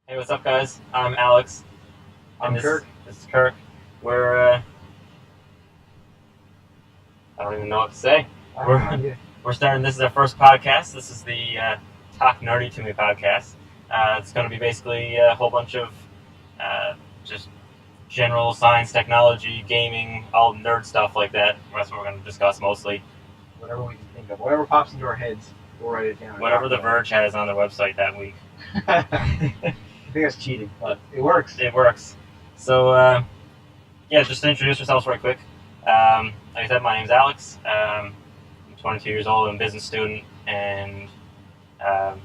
Hey, what's up, guys? I'm Alex, and I'm Kirk. this is Kirk. We're I don't even know what to say. I have no We're idea. we're starting. This is our first podcast. This is the Talk Nerdy to Me podcast. It's going to be basically a whole bunch of just general science, technology, gaming, all nerd stuff like that. That's what we're going to discuss mostly. Whatever we can think of, whatever pops into our heads, we'll write it down. Whatever The Verge has on their website that week. I think that's cheating, but it works. It works. So yeah, just to introduce yourselves right quick. Like I said, my name's Alex. I'm 22 years old. I'm a business student, and I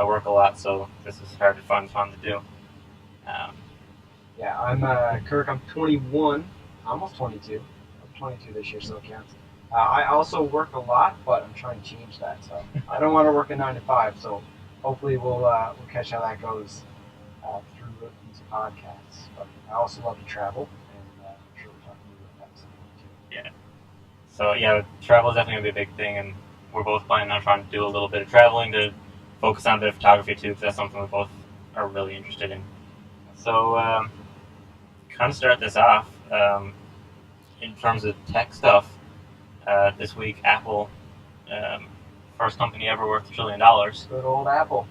work a lot, so this is hard and fun to do. Yeah, I'm Kirk. I'm 21, almost 22. I'm 22 this year, so it counts. I also work a lot, but I'm trying to change that. So I don't want to work a 9 to 5. So hopefully we'll catch how that goes through these podcasts. But I also love to travel, and I'm sure we'll talk about that sometime too. Yeah. So yeah, travel is definitely gonna be a big thing, and we're both planning on trying to do a little bit of traveling to focus on a bit of photography too, because that's something we both are really interested in. So kind of start this off in terms of tech stuff. This week, Apple, first company ever worth $1 trillion. Good old Apple.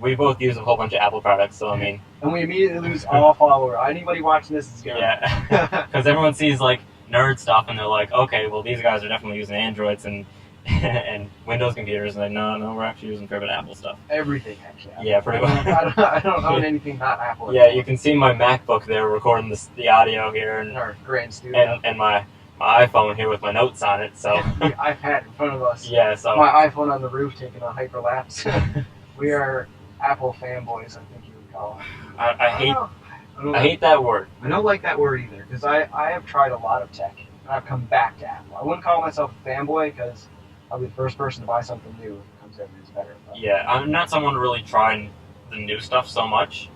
We both use a whole bunch of Apple products, so I mean, And we immediately lose all followers. Anybody watching this is gonna. yeah, because everyone sees like nerd stuff and they're like, okay, well these guys are definitely using Androids and and Windows computers, and no, we're actually using private Apple stuff. Everything, actually. Yeah, pretty much. I don't own anything not Apple. Yeah, you can see my MacBook there recording the audio here, in our grand studio. and my iPhone here with my notes on it. So the iPad in front of us. yeah, so my iPhone on the roof taking a hyperlapse. We are Apple fanboys, I think you would call it. I hate that word. I don't like that word either, because I have tried a lot of tech, and I've come back to Apple. I wouldn't call myself a fanboy, because I'll be the first person to buy something new if it comes out and it's better. But. Yeah, I'm not someone to really try the new stuff so much.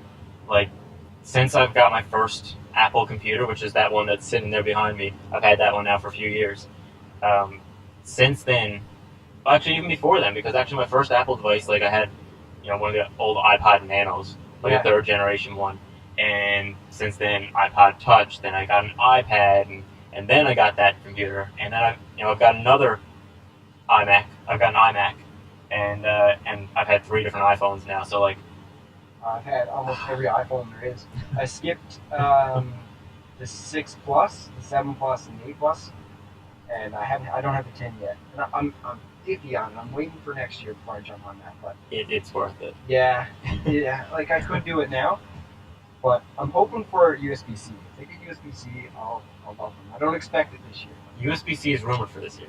Like, since I've got my first Apple computer, which is that one that's sitting there behind me, I've had that one now for a few years. Since then, actually even before then, because actually my first Apple device, like I had, one of the old iPod Nanos, like a third generation one. And since then, iPod Touch, then I got an iPad, and then I got that computer, and then I've got another iMac. I've got an iMac, and I've had 3 different iPhones now. So like, I've had almost every iPhone there is. I skipped the 6 Plus, the 7 Plus, and the 8 Plus, and I don't have the 10 yet. And I'm iffy on it. I'm waiting for next year before I jump on that. But it's worth it. Yeah. Like I could do it now, but I'm hoping for USB-C. If they get USB-C, I'll love them. I don't expect it this year. USB-C is rumored for this year.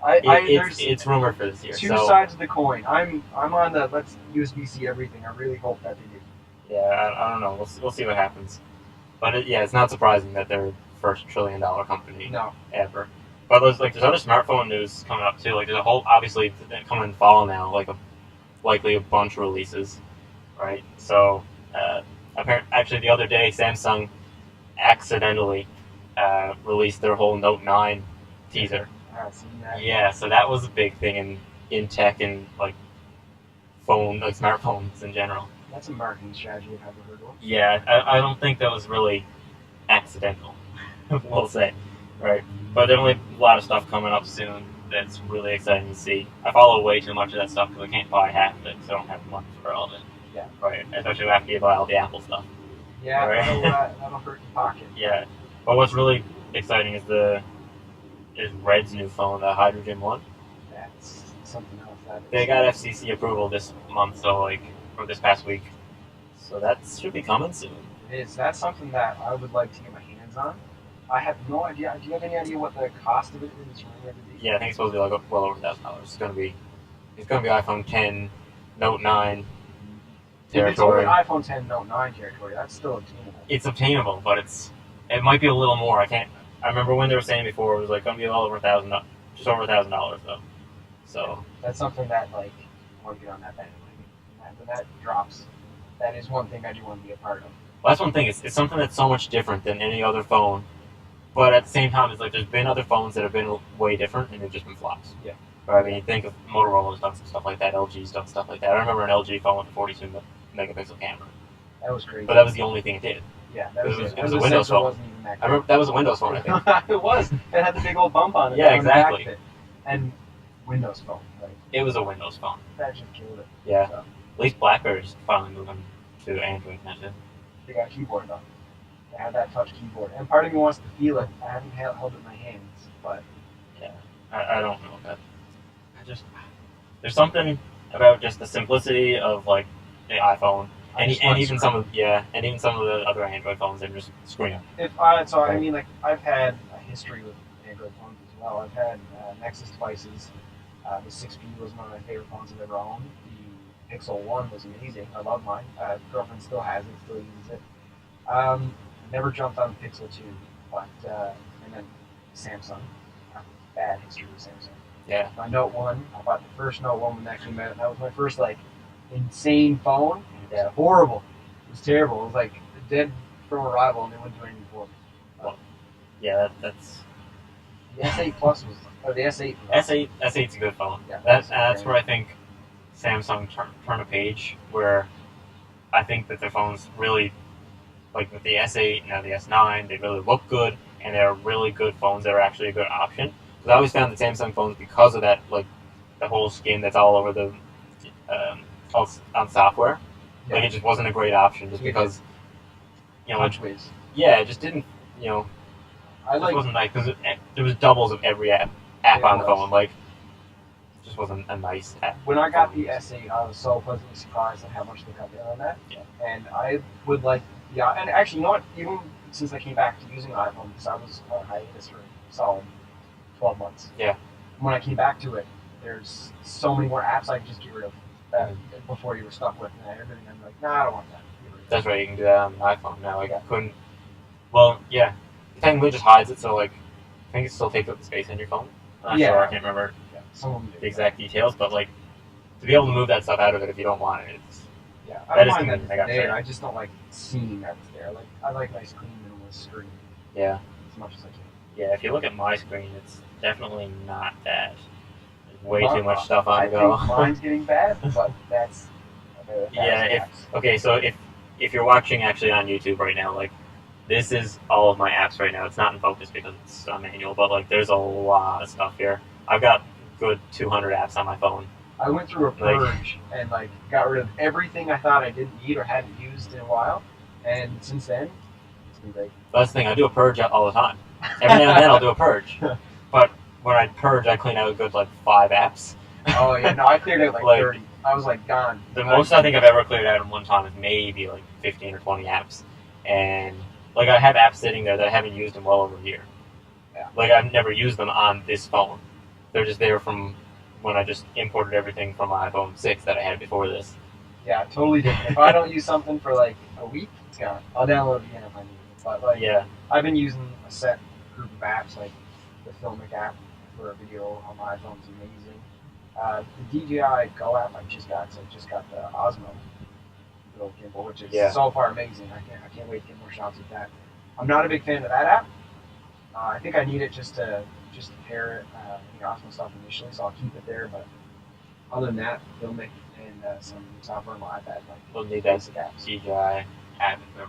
It's rumored for this year. Two sides of the coin. I'm on the let's USB-C everything. I really hope that they do. Yeah, I don't know. We'll see what happens. But it's not surprising that they're first $1 trillion company ever. But there's other smartphone news coming up too. Like there's a whole, obviously coming in fall now, like likely a bunch of releases, right? So actually the other day Samsung accidentally released their whole Note 9 teaser. I've seen that. Yeah, so that was a big thing in tech and like smartphones in general. That's a marketing strategy if I've ever heard one. Yeah, I don't think that was really accidental, we'll say, right? But definitely a lot of stuff coming up soon that's really exciting to see. I follow way too much of that stuff because I can't buy half of it because I don't have the money for all of it. Yeah. Right, especially after you buy all the Apple stuff. Yeah, right? that'll hurt your pocket. Yeah, but what's really exciting is Red's new phone, the Hydrogen One. That's something else. They got FCC approval this month, or this past week. So that should be coming soon. It is. That's something that I would like to get my hands on. I have no idea. Do you have any idea what the cost of it is? Yeah, I think it's supposed to be like well over $1,000. It's gonna be iPhone 10, Note 9 territory. If it's only iPhone 10, Note 9 territory, that's still obtainable. It's obtainable, but it might be a little more. I remember when they were saying before it was like gonna be well over $1,000, just over $1,000 though. So that's something that I want to get on that bandwagon. When that drops, that is one thing I do want to be a part of. Well, that's one thing. It's something that's so much different than any other phone, but at the same time, it's like there's been other phones that have been way different and they've just been flops. Yeah. Right? I mean, you think of Motorola's done some stuff like that, LG's done stuff like that. I remember an LG phone with a 42 megapixel camera. That was crazy. but that was the only thing it did. Yeah, that was It was a Windows phone. Wasn't even that I remember that was a Windows phone, I think. it was. It had the big old bump on it. Yeah, exactly. Back and Windows phone. Like, it was a Windows phone. that just killed it. Yeah. So, At least BlackBerry's finally moving to Android now too. they got a keyboard though. They had that touch keyboard, and part of me wants to feel it. I haven't held it in my hands, but yeah, I don't know that. There's something about just the simplicity of like the iPhone, and even some of the other Android phones. They're just screen. I mean, like I've had a history with Android phones as well. I've had Nexus devices. The 6P was one of my favorite phones I've ever owned. The Pixel 1 was amazing. I love mine. Girlfriend still has it, still uses it. Never jumped on Pixel 2, but and then Samsung. Bad history with Samsung. Yeah. My Note 1, I bought the first Note 1 when it actually met it. That was my first like insane phone. Yeah, horrible. It was terrible. It was like dead from a rival, and they wouldn't do anything for me. Well, yeah, that's the S8 Plus was, or the S8. S8's a good phone. Yeah, that's where I think Samsung turned a page, where I think that their phones really, like with the S8 now the S9, they really look good, and they're really good phones that are actually a good option. Because I always found that Samsung phones, because of that, like the whole skin that's all over the on software, like it just wasn't a great option, just because Touchways. Yeah, it just didn't, it wasn't nice because there was doubles of every app on the phone. Like, it just wasn't a nice app. When I got the S8, I was so pleasantly surprised at how much they cut down on that. Yeah. And I would like, and actually, you know what? Even since I came back to using iPhone, because I was on hiatus for a solid 12 months. Yeah. When I came back to it, there's so many more apps I could just get rid of before you were stuck with everything. I'm like, nah, I don't want that. That's right, you can do that on the iPhone now. Like, I couldn't. Well, yeah, it technically just hides it, so like, I think it still takes up the space in your phone. I'm not sure, I can't remember the exact details, but like, to be able to move that stuff out of it if you don't want it, it's. Yeah, I don't mind that it's there. I just don't like seeing that it's there. Like, I like nice, clean, minimalist screen. Yeah. As much as I can. Yeah, if you look at my screen, it's definitely not that. There's way too much stuff on the go. I think mine's getting bad, but that's. Yeah. So if you're watching actually on YouTube right now, like, this is all of my apps right now. It's not in focus because it's a manual, but like, there's a lot of stuff here. I've got good 200 apps on my phone. I went through a purge and like got rid of everything I thought I didn't need or hadn't used in a while, and since then, it's been great. That's the thing. I do a purge all the time. Every now and then I'll do a purge, but when I purge, I clean out a good like 5 apps. Oh yeah, no, I cleared out like 30. I was like gone. The most I think I've ever cleared out in one time is maybe like 15 or 20 apps, and like I have apps sitting there that I haven't used in well over a year. Yeah. Like I've never used them on this phone. They're just there from when I just imported everything from my iPhone 6 that I had before this. Yeah, totally different. If I don't use something for like a week, it's gone. I'll download it again if I need it. But like, I've been using a set group of apps, like the Filmic app for a video on my iPhone is amazing. The DJI Go app I just got the Osmo little gimbal, which is so far amazing. I can't wait to get more shots with that. I'm not a big fan of that app. I think I need it just to pair it, Osmo stuff initially, so I'll keep it there. But other than that, Filmic and some software on my iPad, like we'll need that DJI app if we're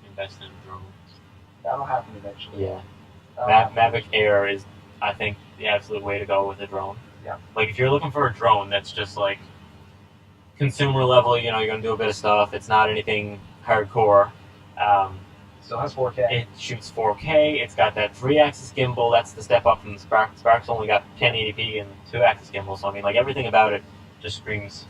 investing in drones. That'll happen eventually. Yeah. Mavic Air is, I think, the absolute way to go with a drone. Yeah. Like, if you're looking for a drone that's just like consumer level, you're gonna do a bit of stuff. It's not anything hardcore. Still has 4K. It shoots 4K. It's got that 3-axis gimbal. That's the step up from the Spark. Spark's only got 1080p and 2-axis gimbal. So I mean, like, everything about it just screams.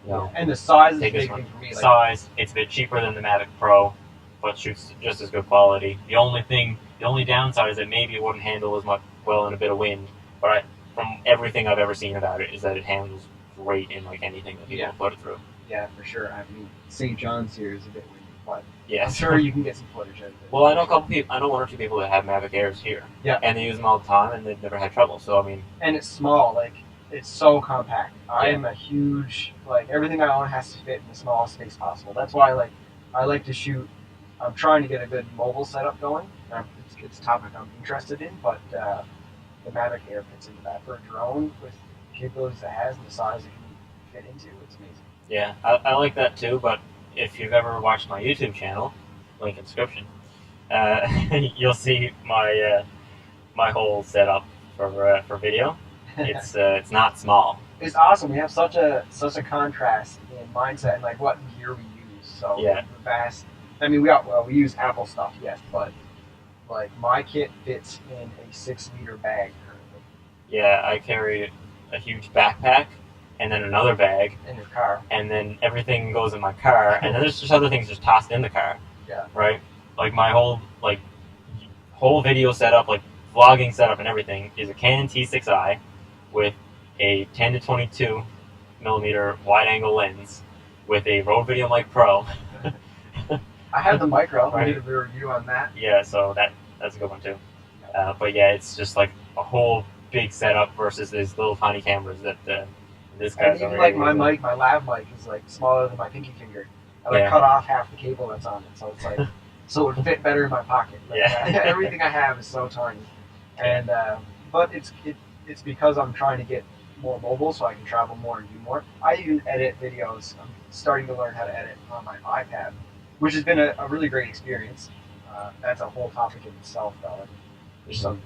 And the size is a big thing for me. Size. It's a bit cheaper than the Mavic Pro, but shoots just as good quality. The only downside is that maybe it wouldn't handle as much well in a bit of wind. But from everything I've ever seen about it, is that it handles great in like anything that people put it through. Yeah, for sure. I mean, St. John's here is a bit windy, but I'm sure you can get some footage out of it. Well, I know I know 1 or 2 people that have Mavic Airs here. Yeah. And they use them all the time, and they've never had trouble. So I mean. And it's small. Like, it's so compact. I am a huge, like, everything I own has to fit in the smallest space possible. That's why, like, I like to shoot. I'm trying to get a good mobile setup going. It's a topic I'm interested in, but the Mavic Air fits into that. For a drone with the capabilities it has and the size it can fit into, it's amazing. Yeah, I like that too, but if you've ever watched my YouTube channel, link in description, you'll see my whole setup for video. It's not small. It's awesome. We have such a contrast in mindset and like what gear we use. So Yeah. the vast. I mean, we use Apple stuff, yes, but like my kit fits in a 6-liter bag currently Yeah, I carry a huge backpack and then another bag, in your car. and then everything goes in my car, and then there's just other things just tossed in the car. Yeah. Right. Like my whole video setup, like vlogging setup and everything, is a Canon T6i with a 10 to 22 millimeter wide angle lens with a Rode Video Mic Pro. I have the micro. Right. We did a review on that. Yeah, so that's a good one too. But yeah, it's just like a whole big setup versus these little tiny cameras that this And guy's even over like here my using. mic, my lav mic is like smaller than my pinky finger. I like Yeah. cut off half the cable that's on it, so it's like so it would fit better in my pocket. Like, Yeah. everything I have is so tiny, and but it's because I'm trying to get more mobile, so I can travel more and do more. I even edit videos. I'm starting to learn how to edit on my iPad, which has been a really great experience. That's a whole topic in itself, though. And there's some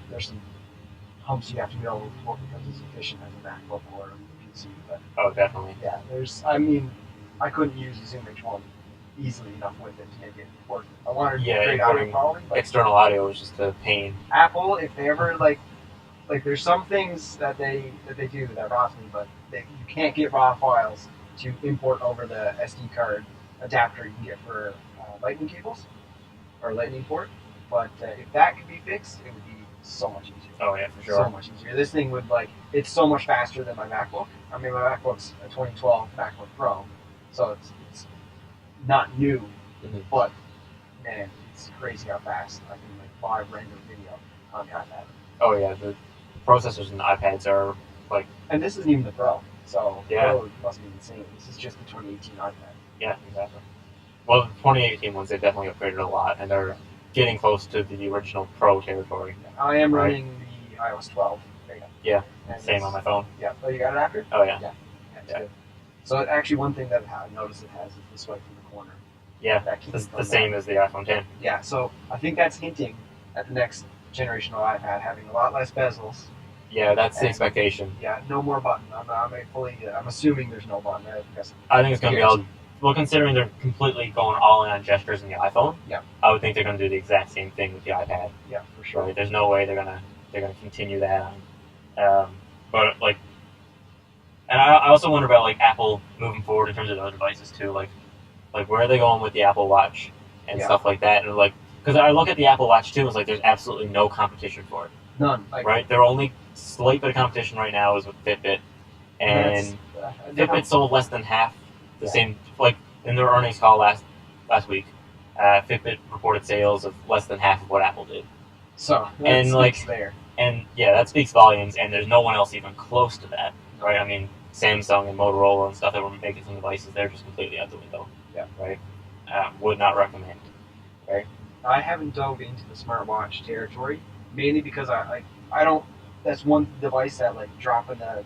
humps you have to be able to work because it's efficient as a MacBook or a PC, but. Oh, definitely. Yeah, I mean, I couldn't use the Zoom H1 easily enough with it to make it work. I wanted Yeah, great audio importing quality, but External audio is just a pain. Apple, if they ever like there's some things that they do that rots me, but you can't get raw files to import over the SD card adapter you can get for Lightning cables or Lightning port. But if that could be fixed, it would be so much easier. Oh yeah, for So sure. much easier. This thing would it's so much faster than my MacBook. I mean, my MacBook's a 2012 MacBook Pro, so it's not new, Mhm. but man, it's crazy how fast I can live render video on the iPad. Oh yeah, the processors in the iPads are like, And this isn't even the Pro, so Yeah. Pro must be insane. This is just the 2018 iPad. yeah, exactly. Well, the 2018 ones, they've definitely upgraded a lot, and they're getting close to the original Pro territory. I am Right. running the iOS 12 beta. Yeah, And Same it's- on my phone. Yeah, oh, you got it after? Oh yeah, Yeah, it's Yeah. good. So actually, one thing that I noticed it has is the swipe from the corner. yeah. That keeps It's it from the same as the iPhone 10. Yeah, so I think that's hinting at the next generation of iPad having a lot less bezels. Yeah, that's the And- expectation. Yeah, no more button. I'm assuming there's no button. I think it's going to be all. Well, considering they're completely going all in on gestures in the iPhone, Yeah. I would think they're going to do the exact same thing with the iPad. Yeah, for sure. Right? There's no way they're gonna continue that on. But like, and I also wonder about like Apple moving forward in terms of other devices too. Like where are they going with the Apple Watch and Yeah. stuff like that? And like, because I look at the Apple Watch too, and it's like there's absolutely no competition for it. None. Right? Their only slight bit of competition right now is with Fitbit, and Fitbit sold less than half the Yeah. same. Like in their earnings call last week, Fitbit reported sales of less than half of what Apple did. So And, like- there. And yeah, that speaks volumes. And there's no one else even close to that, right? I mean, Samsung and Motorola and stuff that were making some devices, they're just completely out the window. Yeah. Right. Would not recommend. I haven't dove into the smartwatch territory mainly because I don't. That's one device that dropping the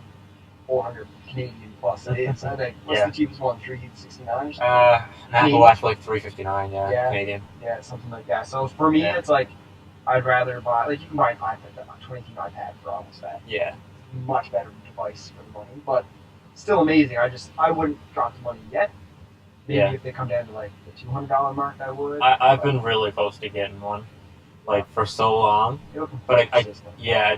400 Canadian plus it is. What's Yeah. the cheapest one? 369 or something. An Apple Me. Watch for like $359, yeah, Yeah. Canadian. Yeah, something like that. So for me, Yeah. it's I'd rather buy you can buy an iPad, a 2018 iPad for almost that. Yeah. Much better device for the money, but still amazing. I wouldn't drop the money yet. Maybe Yeah. if they come down to the $200 mark, I would. I've but been really close to getting one, for so long. it'll but I- complete the system. Yeah,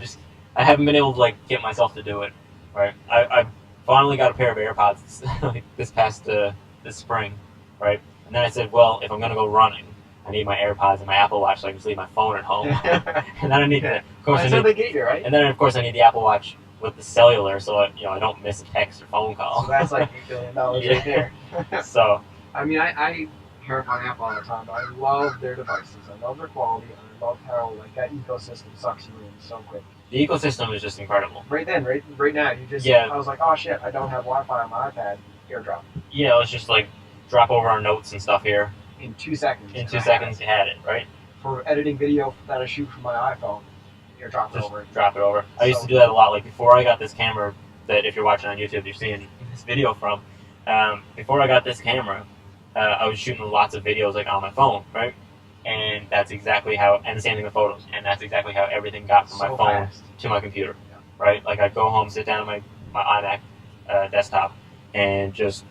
I haven't been able to get myself to do it. Right. I finally got a pair of AirPods this past this spring, right? And then I said, well, if I'm gonna go running, I need my AirPods and my Apple Watch so I can just leave my phone at home. And then I need of course That's I how need, they get you, right? and then of course I need the Apple Watch with the cellular so I don't miss a text or phone call. So that's $8 billion Yeah. right there. So I mean, I harp on Apple all the time, but I love their devices. I love their quality, and I love how that ecosystem sucks you in so quick. the ecosystem is just incredible. Right now, you just. Yeah. I was like, oh shit, I don't have Wi-Fi on my iPad. AirDrop Yeah, let's just drop over our notes and stuff here. in 2 seconds. In and 2 I have seconds it. you had it, right? For editing video that I shoot from my iPhone, AirDrop it Just over. drop it over. I used So- to do that a lot. Before I got this camera, that if you're watching on YouTube, you're seeing this video from. Before I got this camera, I was shooting lots of videos like on my phone, right? And that's exactly how, and the same thing with photos, and that's exactly how everything got from my So phone fast. to my computer, Yeah. right? Like I'd go home, sit down on my iMac desktop, and just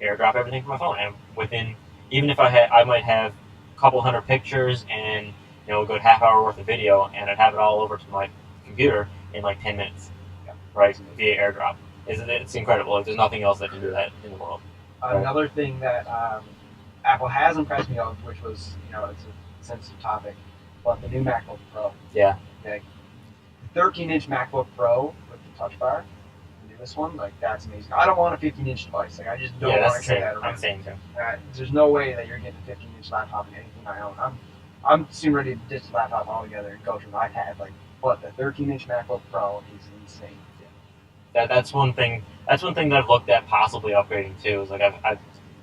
airdrop everything from my phone. And within, even if I might have a couple hundred pictures and a good half hour worth of video, and I'd have it all over to my computer in like 10 minutes, Yeah. right? Via airdrop. It's incredible. Like there's nothing else that can do that in the world. Another thing that Apple has impressed me of, which was, it's a sensitive topic, but the new MacBook Pro. Yeah. Okay. 13-inch MacBook Pro with the Touch Bar, the newest one, like that's amazing. I don't want a 15-inch device. Like I just don't Yeah, want that's to the carry same. that around. I'm saying so. There's no way that you're getting a 15-inch laptop in anything I own. I'm soon ready to ditch the laptop altogether and go to an iPad. But the 13-inch MacBook Pro is insane. That's one thing. That's one thing that I've looked at possibly upgrading too. Is like I've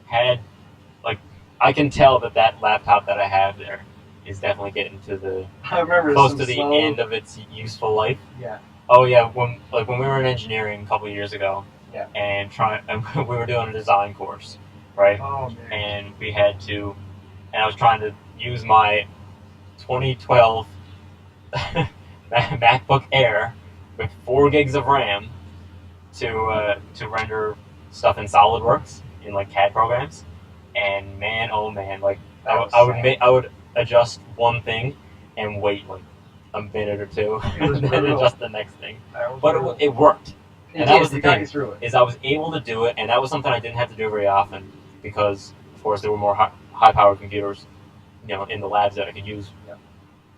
had like I can tell that laptop that I have there is definitely getting to the I remember close some to the slow, end of its useful life. Yeah. Oh yeah, when we were in engineering a couple of years ago, Yeah. and we were doing a design course, right? Oh man. And we had to, and I was trying to use my 2012 MacBook Air with 4 gigs of RAM to render stuff in SolidWorks in like CAD programs, and man, oh man, like I would adjust one thing and wait like a minute or two, and then adjust the next thing. But it worked, and that was the thing. Is I was able to do it, and that was something I didn't have to do very often because, of course, there were more high-powered computers, in the labs that I could use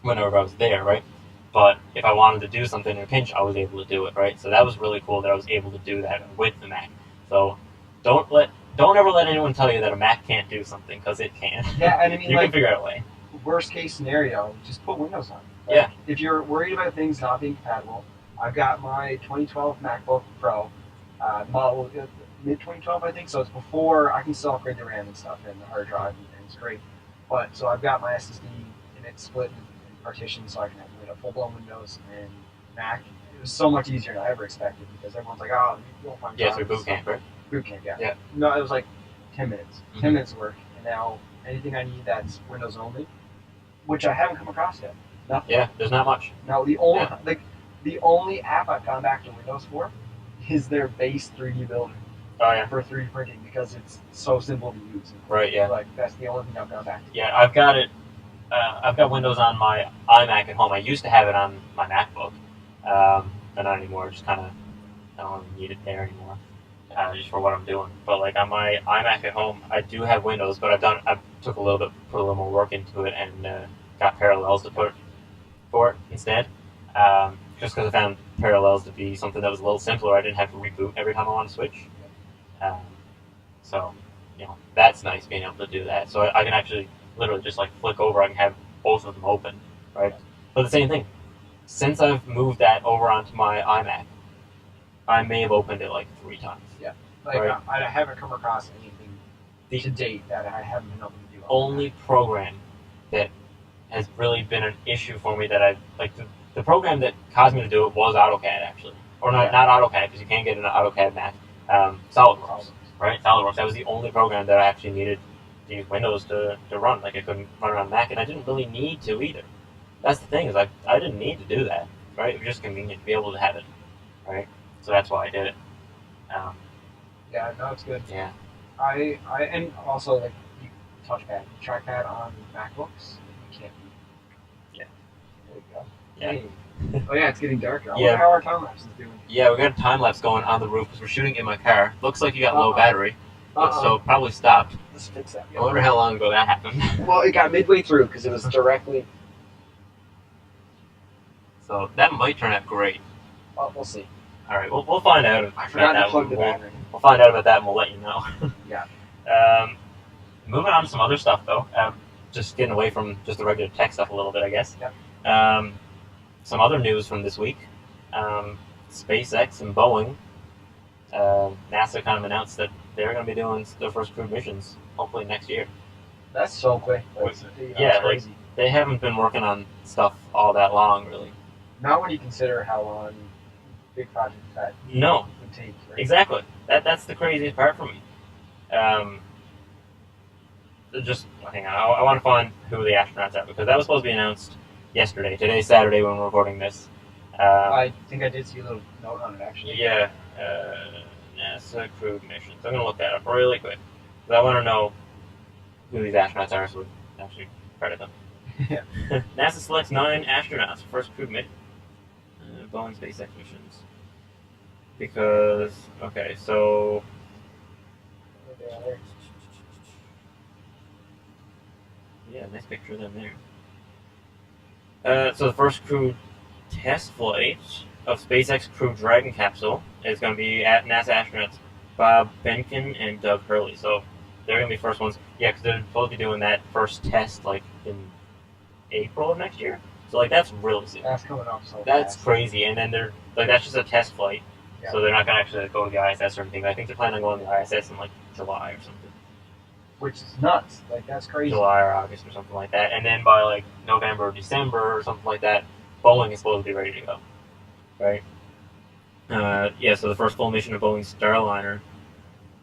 whenever I was there, right? But if I wanted to do something in a pinch, I was able to do it, right? So that was really cool that I was able to do that with the Mac. So don't ever let anyone tell you that a Mac can't do something, because it can. Yeah, and I mean, you can figure out a way. Worst case scenario, just put Windows on. Yeah. If you're worried about things not being compatible, I've got my 2012 MacBook Pro, model mid 2012, I think. So it's before I can still upgrade the RAM and stuff and the hard drive, and it's great. But so I've got my SSD and it's split in partitions, so I can have full-blown Windows and Mac. It was so much easier than I ever expected because everyone's like, oh, you won't find through boot camp, right? Boot camp, yeah. Yeah. No, it was like 10 minutes. 10 minutes of work, and now anything I need that's Windows only, which I haven't come across yet. Nothing. Yeah, there's not much. Now the only app I've gone back to Windows for is their base 3D builder. Oh yeah. For 3D printing because it's so simple to use. Right. Yeah. Like that's the only thing I've gone back to. Yeah, I've got it. I've got Windows on my iMac at home. I used to have it on my MacBook, but not anymore. Just kind of, I don't really need it there anymore, just for what I'm doing. But like on my iMac at home, I do have Windows, but I took a little more work into it and got Parallels to put for it instead. Just because I found Parallels to be something that was a little simpler. I didn't have to reboot every time I want to switch. So, that's nice being able to do that. So I can actually literally just like flick over. I can have both of them open, right? But the same thing. Since I've moved that over onto my iMac, I may have opened it like 3 times. Yeah. Like I haven't come across anything to date that I haven't been able to do. Only program that has really been an issue for me that I've like the program that caused me to do it was AutoCAD actually, or not AutoCAD because you can't get an AutoCAD Mac. SolidWorks, right? SolidWorks. That was the only program that I actually needed to use Windows to run. Like I couldn't run it on Mac, and I didn't really need to either. That's the thing is I didn't need to do that, right? It was just convenient to be able to have it, right? So that's why I did it. Yeah, no, it's good. Yeah. I and also like trackpad on MacBooks, you can't beat. Yeah. There you go. Yeah. Hey. Oh yeah, it's getting darker. I Yeah. wonder how our time lapse is doing. Yeah, we got a time lapse going on the roof because we're shooting in my car. Looks like you got low battery, so probably stopped. Let's fix that. I wonder how long ago that happened. Well, it got midway through because it was directly. So that might turn out great. Well, we'll see. All right, we'll find out. I forgot to plug the battery. We'll find out about that and we'll let you know. Yeah. Moving on to some other stuff though. Just getting away from just the regular tech stuff a little bit, I guess. Yep. Some other news from this week. SpaceX and Boeing. NASA kind of announced that they're going to be doing their first crewed missions hopefully next year. That's so quick. Yeah, like they haven't been working on stuff all that long, really. Not when you consider how long big projects that would take. Right? Exactly. That's the craziest part for me. just hang on. I want to find who the astronauts are because that was supposed to be announced yesterday. Today's Saturday when we're recording this. I think I did see a little note on it actually. Yeah, NASA crewed missions. I'm gonna look that up really quick because I want to know who these astronauts are, so we can actually credit them. Yeah. NASA selects 9 astronauts for first crewed mission. Boeing SpaceX missions. Because okay, so yeah, nice picture of them there. So the first crewed test flight of SpaceX Crew Dragon capsule is going to be at NASA astronauts Bob Behnken and Doug Hurley. So they're going to be first ones. Yeah, because they're supposed to be doing that first test like in April of next year. So like that's really soon. That's coming up so That's fast. crazy. And then they're like that's just a test flight. Yeah. So they're not going to actually go to the ISS or anything. I think they're planning on going to the ISS in like July or something. Which is nuts. Like that's crazy. July or August or something like that. And then by like November or December or something like that, Boeing is supposed to be ready to go. Right? Yeah, so the first full mission of Boeing's Starliner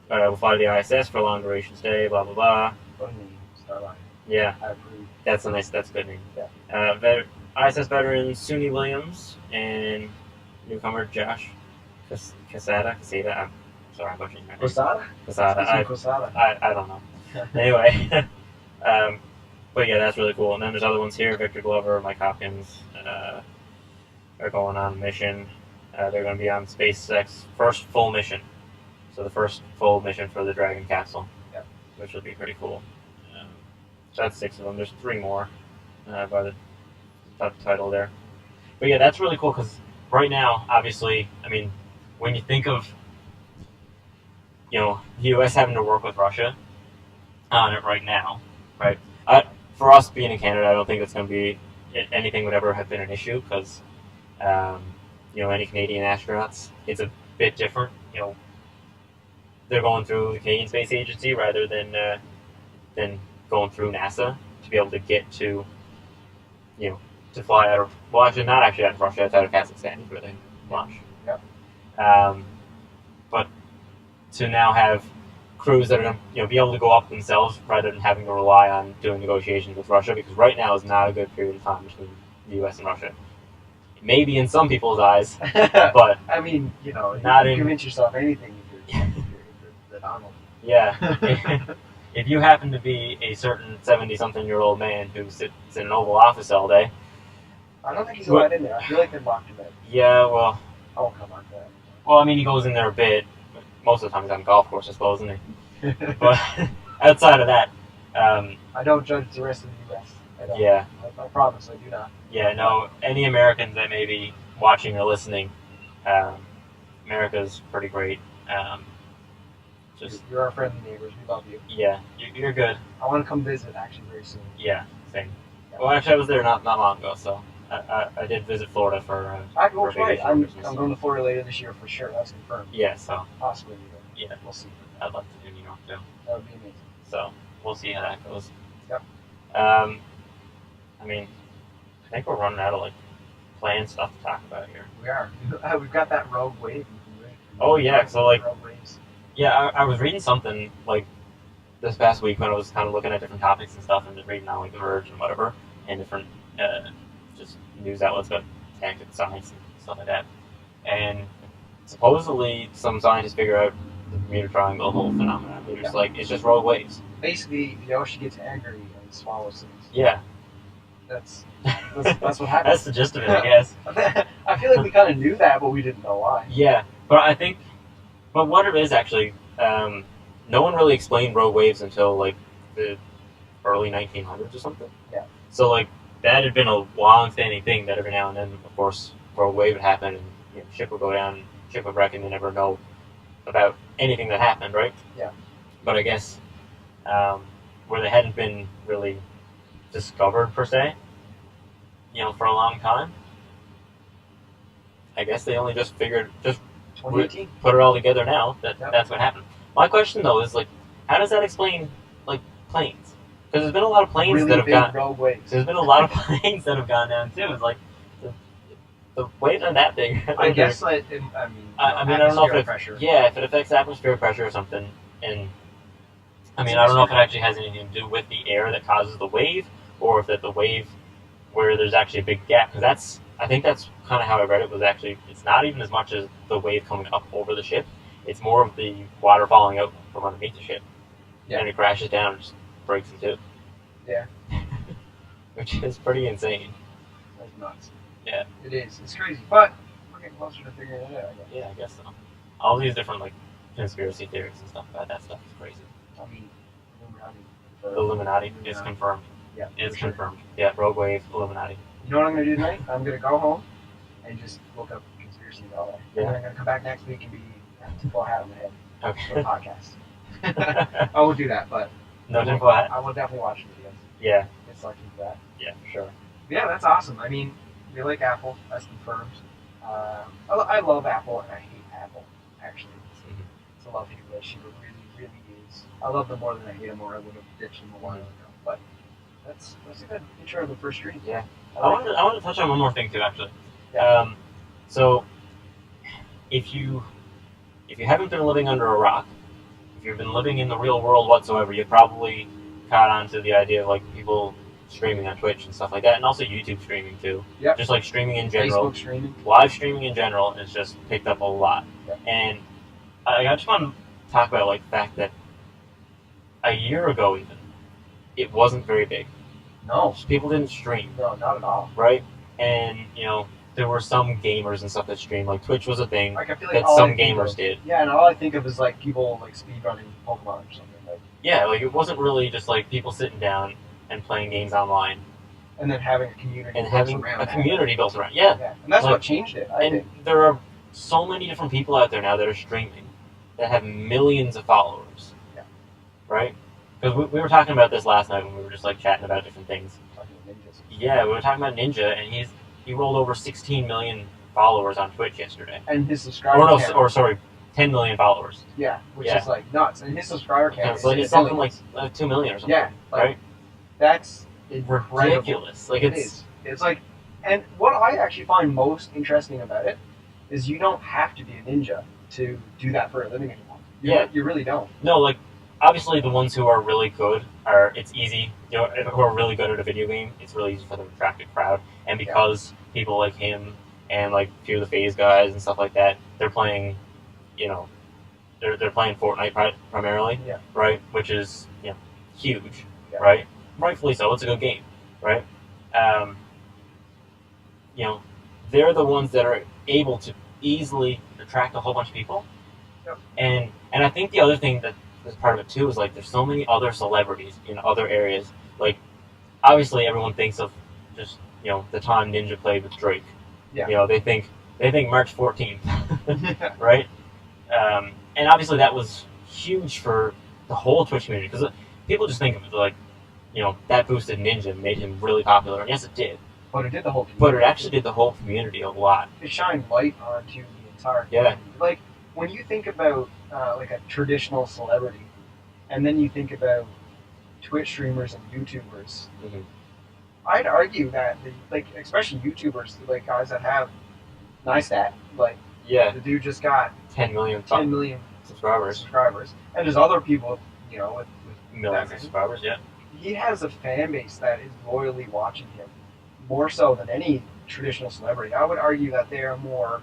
will fly to the ISS for a long duration stay, blah, blah, blah. Starline. Yeah, I approve. that's a good name. Yeah. ISS veteran Suni Williams and newcomer Josh Casada. I'm sorry, I'm butchering that. Posada? Casada. Posada. I don't know. Anyway, but yeah, that's really cool. And then there's other ones here. Victor Glover, Mike Hopkins are going on a mission. They're going to be on SpaceX first full mission. So the first full mission for the Dragon capsule, which will be pretty cool. So that's 6 of them. There's 3 more by the title there. But yeah, that's really cool because right now, obviously, I mean, when you think of the U.S. having to work with Russia on it right now, right? For us being in Canada, I don't think it's going to be anything would ever have been an issue because any Canadian astronauts, it's a bit different. They're going through the Canadian Space Agency rather than going through NASA to be able to get to to fly out of actually not actually out of Russia, it's out of Kazakhstan where they launch. Yep. But to now have crews that are going to be able to go up themselves rather than having to rely on doing negotiations with Russia, because right now is not a good period of time between the U.S. and Russia. Maybe in some people's eyes, but I mean, not you in, convince yourself anything if you're the Donald. Yeah. If you happen to be a certain 70-something-year-old man who sits in an Oval Office all day. I don't think he's allowed in there. I feel like they're locked him in. Yeah, well. I won't come on to that. Well, I mean, he goes in there a bit. But most of the time he's on a golf course, I suppose, isn't he? But outside of that. I don't judge the rest of the U.S. I don't. Yeah. I promise, I do not. Yeah, no, any Americans that may be watching or listening, America's pretty great. You're our friendly neighbors. We love you. Yeah, you're good. I want to come visit actually very soon. Yeah, same. Yeah. Well, actually, I was there not long ago, so I did visit Florida for. I'm going to Florida later this year for sure. That's confirmed. Yeah, so possibly. Yeah, we'll see. I'd love to do New York too. That would be amazing. So we'll see how that goes. Yep. I mean, I think we're running out of planned stuff to talk about here. We are. We've got that rogue wave. Oh yeah, so rogue waves. Yeah, I was reading something this past week when I was kind of looking at different topics and stuff, and just reading on The Verge and whatever, and different just news outlets about tech and science and stuff like that. And supposedly, some scientists figure out the Bermuda Triangle whole phenomenon. They're just it's just rogue waves. Basically, the ocean gets angry and swallows things. Yeah. That's what happens. That's the gist of it, I guess. I feel like we kind of knew that, but we didn't know why. Yeah, but what it is actually, no one really explained rogue waves until the early 1900s or something. Yeah. So that had been a long-standing thing that every now and then, of course, rogue wave would happen and ship would go down, ship would wreck, and you never know about anything that happened, right? Yeah. But I guess where they hadn't been really discovered per se, for a long time. I guess they only just figured, 2018? Put it all together now. That's what happened. My question though is how does that explain planes? Because there's been a lot of planes really that have gone. Rogue waves. There's been a lot of planes that have gone down too. It's the waves aren't that big. I guess I don't know if pressure. Yeah, if it affects atmospheric pressure or something, and I mean, I don't know if it actually has anything to do with the air that causes the wave, or if that the wave where there's actually a big gap. Because I think that's kind of how I read it. Was actually it's not even as much as the wave coming up over the ship. It's more of the water falling out from underneath the ship, and it crashes down and just breaks in two. Yeah. Which is pretty insane. That's nuts. Yeah. It is. It's crazy, but we're getting closer to figuring it out. I guess. Yeah, I guess so. All these different like conspiracy theories and stuff about that stuff is crazy. I mean, The Illuminati is confirmed. Yeah, it's confirmed. Yeah, Rogue Wave, Illuminati. You know what I'm going to do tonight? I'm going to go home and just look up conspiracies all day. Yeah. And then I'm going to come back next week and be tinfoil hat on my head for Okay. a podcast. I won't do that, but No tinfoil hat? I will definitely watch videos. Yeah. It's lucky for that. Yeah, for sure. Yeah, that's awesome. I mean, we like Apple. That's confirmed. I love Apple and I hate Apple, actually. It's a love-hate relationship. It really, really is. I love them more than I hate them, or I would have ditched them a while ago. But that's a good intro of the first stream. Yeah. I wanted to touch on one more thing too, actually. Yeah. So if you haven't been living under a rock, if you've been living in the real world whatsoever, you've probably caught on to the idea of like people streaming on Twitch and stuff like that, and also YouTube streaming too. Yep. Just like streaming in general. Facebook streaming. Live streaming in general has just picked up a lot. Yep. And I just want to talk about like the fact that a year ago even, it wasn't very big. No. People didn't stream. No, not at all. Right? And, there were some gamers and stuff that streamed. Like, Twitch was a thing Like, I feel like that some gamers did. Yeah, and all I think of is, like, people, like, speedrunning Pokemon or something. Like, yeah, like, it wasn't really just, like, people sitting down and playing games online. And then having a community And having a community built around. Yeah. And that's like, what changed it, I think. There are so many different people out there now that are streaming that have millions of followers. Yeah. Right? Because we were talking about this last night when we were just, like, chatting about different things. Talking about ninjas. Yeah, we were talking about Ninja, and he rolled over 16 million followers on Twitch yesterday. And his subscriber count. Or sorry, 10 million followers. Yeah, which is, like, nuts. And his subscriber count It's something like 2 million or something. Yeah. Like, right? That's ridiculous. Like, it is. It's like, and what I actually find most interesting about it is you don't have to be a ninja to do that for a living anymore. You really don't. No, like, obviously the ones who are really good it's easy, who are really good at a video game, it's really easy for them to attract a crowd. And because people like him and like a few of the FaZe guys and stuff like that, they're playing, they're playing Fortnite primarily, right? Which is, huge, right? Rightfully so, it's a good game, right? They're the ones that are able to easily attract a whole bunch of people. Yep. And I think the other thing that is part of it too is like there's so many other celebrities in other areas. Like obviously everyone thinks of just the time Ninja played with Drake. Yeah. They think March 14th, right? And obviously that was huge for the whole Twitch community because people just think of it like that boosted Ninja and made him really popular. And yes, it did. But it did the whole community. But it actually did the whole community a lot. It shined light onto the entire community. Like, when you think about, like, a traditional celebrity, and then you think about Twitch streamers and YouTubers, I'd argue that, especially YouTubers, like, guys that have Nystat, like, the dude just got 10 million subscribers. And there's other people, with millions of subscribers, He has a fan base that is loyally watching him, more so than any traditional celebrity. I would argue that they are more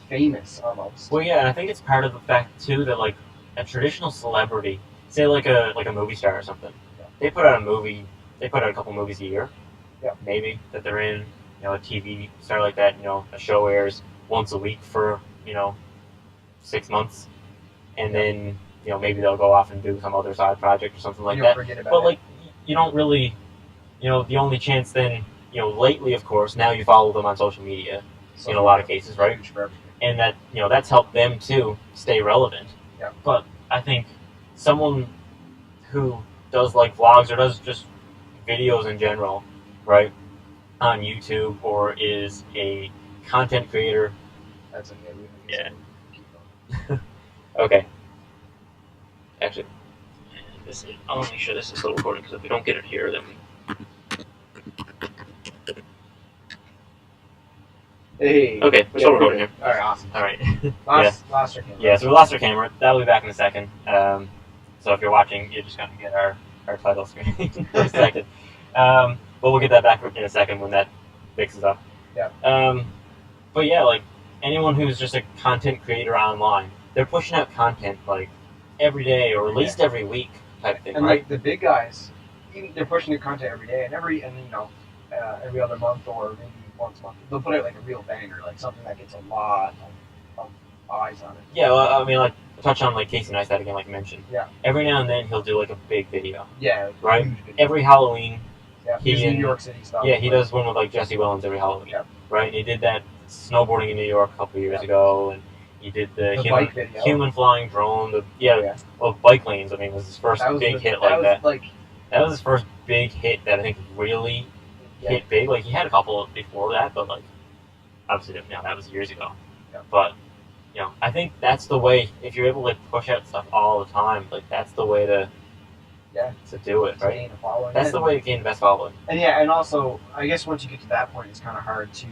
famous, almost. Well, yeah, and I think it's part of the fact, too, that, like, a traditional celebrity, say, like a movie star or something, they put out a couple movies a year, maybe, that they're in, a TV star like that, a show airs once a week for, 6 months, and then, maybe they'll go off and do some other side project or something like that. But, like, you don't really, the only chance then, lately, of course, now you follow them on social media in a lot of cases, right? And that, that's helped them, too, stay relevant. Yeah. But I think someone who does, like, vlogs or does just videos in general, right, on YouTube or is a content creator. That's okay. Yeah. Okay. Actually, I want to make sure this is still recording because if we don't get it here, then we... Hey. Okay, we're still recording here. Alright, awesome. Alright. Lost our camera. Yeah, so we lost our camera. That'll be back in a second. So if you're watching, you're just going to get our title screen for a second. But we'll get that back in a second when that fixes up. Yeah. But yeah, like anyone who's just a content creator online, they're pushing out content like every day or at least every week type thing, and right? like the big guys, even they're pushing new content every day, and every other month or maybe once a month they'll put out like a real banger, like something that gets a lot of eyes on it. Yeah, well, I mean, like touch on like Casey Neistat again, like you mentioned. Yeah. Every now and then he'll do like a big video. Yeah. Right. Huge video. Every Halloween. Yeah. He's New York City stuff. Yeah, he does one with like Jesse Wellens every Halloween. Yeah. Right. And he did that snowboarding in New York a couple of years ago, and he did the bike video. Human flying drone. Well, bike lanes. I mean, was his first big hit like that. That was his first big hit that I think really hit big. Like he had a couple before that, but like obviously, that was years ago. Yeah. But I think that's the way. If you're able to push out stuff all the time, like that's the way to do it, right? That's the way to gain the best following. And also, I guess once you get to that point, it's kind of hard to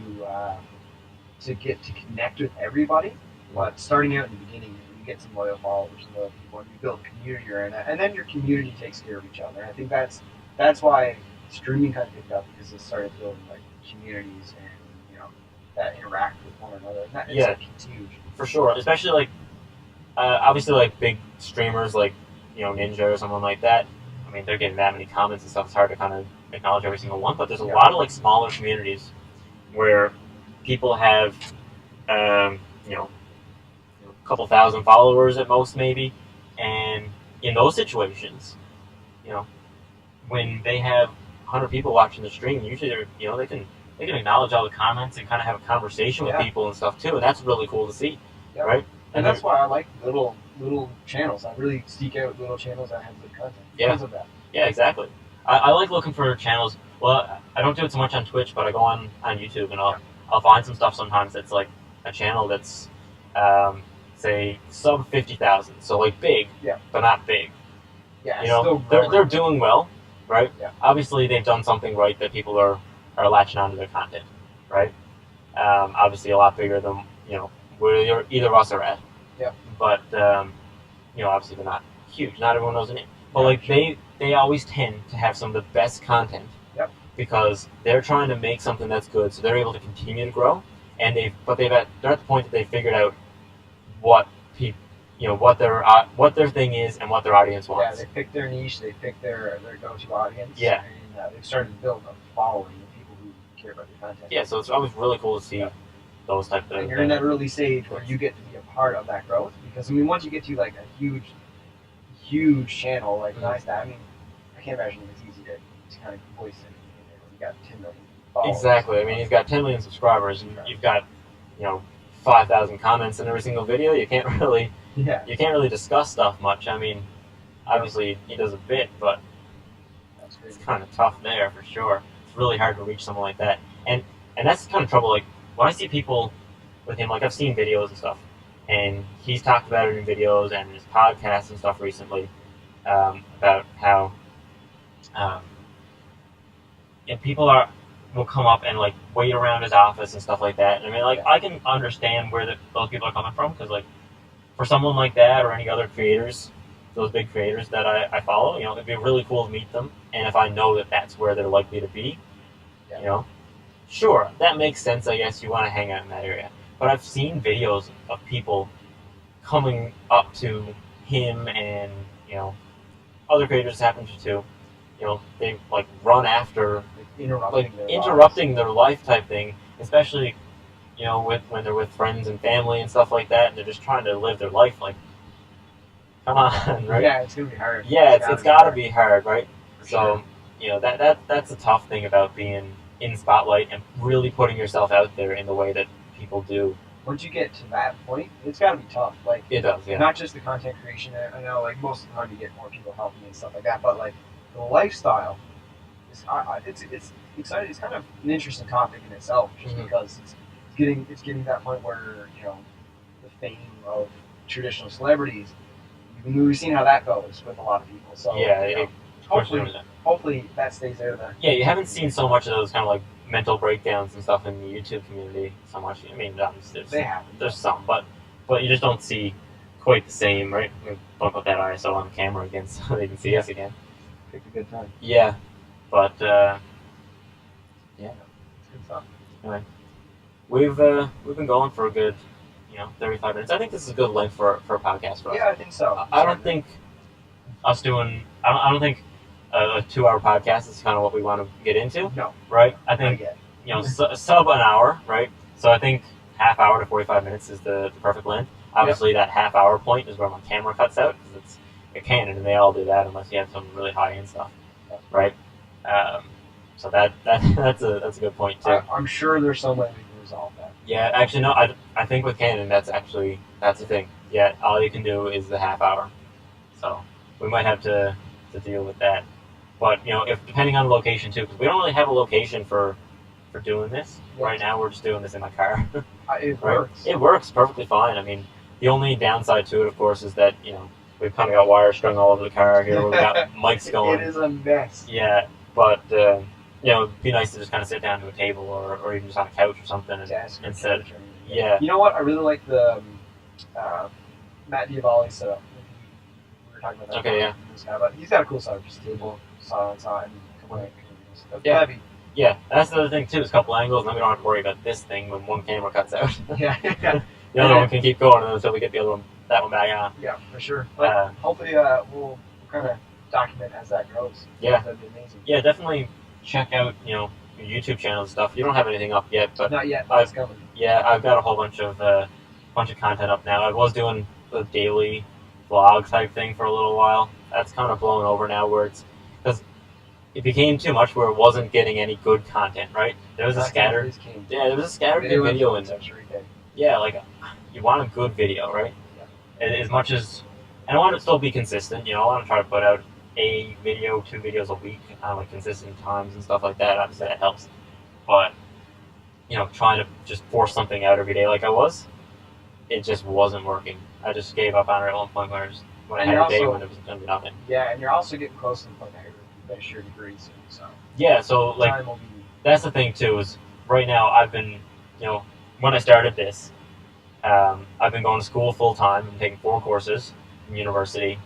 connect with everybody. But starting out in the beginning, you get some loyal followers and loyal people, and you build a community around that, and then your community takes care of each other. And I think that's why streaming kind of picked up, because it started building like communities and that interact with one another. And it's huge. For sure, especially like obviously like big streamers like Ninja or someone like that. I mean, they're getting that many comments and stuff. It's hard to kind of acknowledge every single one. But there's a lot of like smaller communities where people have a couple thousand followers at most, maybe. And in those situations, when they have 100 people watching the stream, usually they can acknowledge all the comments and kind of have a conversation with people and stuff too, and that's really cool to see, right? And that's why I like little channels. I really seek out little channels that have good content because of that. Yeah, exactly. I like looking for channels. Well, I don't do it so much on Twitch, but I go on YouTube and I'll find some stuff sometimes that's like a channel that's say sub 50,000, so like big, but not big. Yeah, they're doing well, right? Yeah. Obviously, they've done something right that people are latching onto their content, right? Obviously, a lot bigger than where either of us are at. Yeah. But obviously they're not huge. Not everyone knows the name. But they always tend to have some of the best content. Yep. Because they're trying to make something that's good, so they're able to continue to grow. And they're at the point that they figured out what their thing is and what their audience wants. Yeah, they pick their niche. They pick their go-to audience. Yeah. And they've started to build a following of people who care about their content. Yeah, so it's always really cool to see those types of. And you're in that early stage where you get to be a part of that growth, because I mean, once you get to like a huge channel like Neistat, I mean, I can't imagine it's easy to kind of voice it. You got 10 million followers. Exactly. I mean, you've got 10 million subscribers, and you've got 5,000 comments in every single video. You can't really discuss stuff much. I mean, obviously he does a bit, but it's kind of tough there for sure. It's really hard to reach someone like that, and that's the kind of trouble. Like when I see people with him, like I've seen videos and stuff, and he's talked about it in videos and in his podcasts and stuff recently about how people will come up and like wait around his office and stuff like that. And I mean, like I can understand where those people are coming from, because like for someone like that or any other creators, those big creators that I follow, it'd be really cool to meet them. And if I know that that's where they're likely to be, sure, that makes sense. I guess you want to hang out in that area. But I've seen videos of people coming up to him and other creators happen to too. They like run after, interrupting their life type thing, especially when they're with friends and family and stuff like that, and they're just trying to live their life. Like, come on, right? Yeah, it's gonna be hard. Yeah, it's gotta be hard, right? So that's a tough thing about being in spotlight and really putting yourself out there in the way that people do. Once you get to that point, it's got to be tough. Like it does, yeah. Not just the content creation. I know, like most of the time, you get more people helping and stuff like that. But like the lifestyle, it's exciting. It's kind of an interesting topic in itself, just because it's getting to that point where the fame of traditional celebrities. We've seen how that goes with a lot of people. So yeah, hopefully that stays out there. Yeah, you haven't seen so much of those kind of like mental breakdowns and stuff in the YouTube community so much. I mean, there's some, but you just don't see quite the same, right? We bump up that ISO on camera again so they can see us again. Picked a good time. Yeah, but yeah, It's good stuff. anyway, we've been going for a good 35 minutes. I think this is a good length for a podcast for us. Yeah, I think so. I don't think us doing. I don't think a 2-hour podcast is kind of what we want to get into. No. Right. I think sub an hour. Right. So I think half hour to 45 minutes is the perfect length. Obviously, that half hour point is where my camera cuts out because it's a Canon, and they all do that unless you have some really high end stuff. Right. So that's a good point too. I'm sure there's some way we can resolve that. Yeah, actually, no. I think with Canon, that's the thing. Yeah, all you can do is the half hour. So we might have to deal with that. But if depending on the location too, because we don't really have a location for doing this right now. We're just doing this in my car. It right? works. It works perfectly fine. I mean, the only downside to it, of course, is that we've kind of got wires strung all over the car here. We've got mics going. It is a mess. Yeah, but it'd be nice to just kind of sit down to a table or even just on a couch or something instead. Yeah. You know what? I really like the Matt Diavali setup. We were talking about that. Okay, yeah. This guy, but he's got a cool setup. Just table, side, and a couple of Yeah. heavy. Yeah, that's the other thing too. Is a couple angles, and then we don't have to worry about this thing when one camera cuts out. Yeah. The other one can keep going until we get that one back on. Yeah, for sure. But hopefully, we'll kind of document as that grows. Yeah. That'd be amazing. Yeah, definitely check out your YouTube channel and stuff. You don't have anything up yet, but not yet. It's coming. Yeah, I've got a whole bunch of content up now. I was doing the daily vlog type thing for a little while. That's kind of blown over now, because it became too much where it wasn't getting any good content. Right? There was a scattered video in there. Yeah, like you want a good video, right? Yeah. As much as, and I want to still be consistent. I want to try to put out a video, 2 videos a week on like consistent times and stuff like that. Obviously, that helps. But trying to just force something out every day like I was, it just wasn't working. I just gave up on it at one point when I had a day when there was going to be nothing. Yeah, and you're also getting close to the point that you're finish your degree soon. So yeah, so like that's the thing too. Is right now I've been, when I started this, I've been going to school full time and taking 4 courses in university,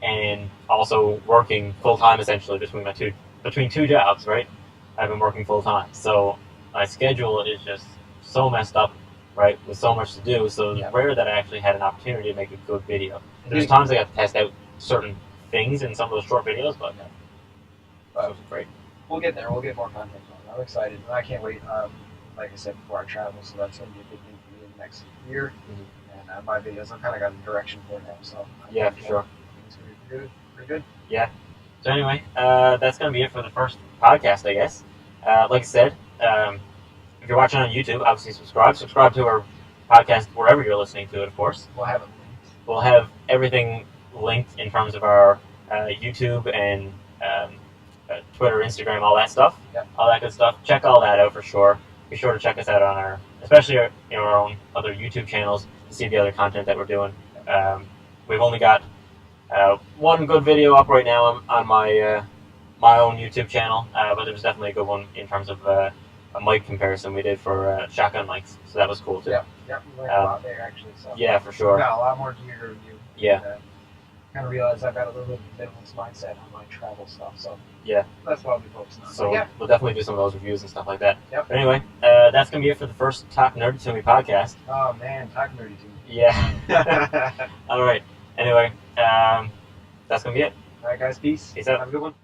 and also working full time essentially between two jobs. Right, I've been working full time, so my schedule is just so messed up, right, with so much to do. So it's rare that I actually had an opportunity to make a good video. There's times I got to test out certain things in some of those short videos, but it was great. We'll get there. We'll get more content on. I'm excited. I can't wait. Like I said before, I travel, so that's going to be a big thing for me in the next year. Mm-hmm. And my videos, I've kind of got a direction for now. So yeah, for sure. It's going to be pretty good. Yeah. So anyway, that's going to be it for the first podcast, I guess. Like I said, if you're watching on YouTube, obviously subscribe. Subscribe to our podcast wherever you're listening to it, of course. We'll have it linked. We'll have everything linked in terms of our YouTube and Twitter, Instagram, all that stuff. Yep. All that good stuff. Check all that out for sure. Be sure to check us out on especially our own other YouTube channels to see the other content that we're doing. We've only got one good video up right now on my my own YouTube channel, but there was definitely a good one in terms of a mic comparison we did for shotgun mics, so that was cool too. Yeah, we learned a lot there actually. So yeah, for sure. Got a lot more gear to review. Yeah. And, kind of realized I've got a little bit of a minimalist mindset on my travel stuff, so yeah, that's what I'll be focusing on. So yeah, we'll definitely do some of those reviews and stuff like that. Yep. But anyway, that's gonna be it for the first Talk Nerdy to Me podcast. Oh man, Talk Nerdy to Me. Yeah. All right. Anyway, that's gonna be it. All right, guys. Peace. Peace out. Have a good one.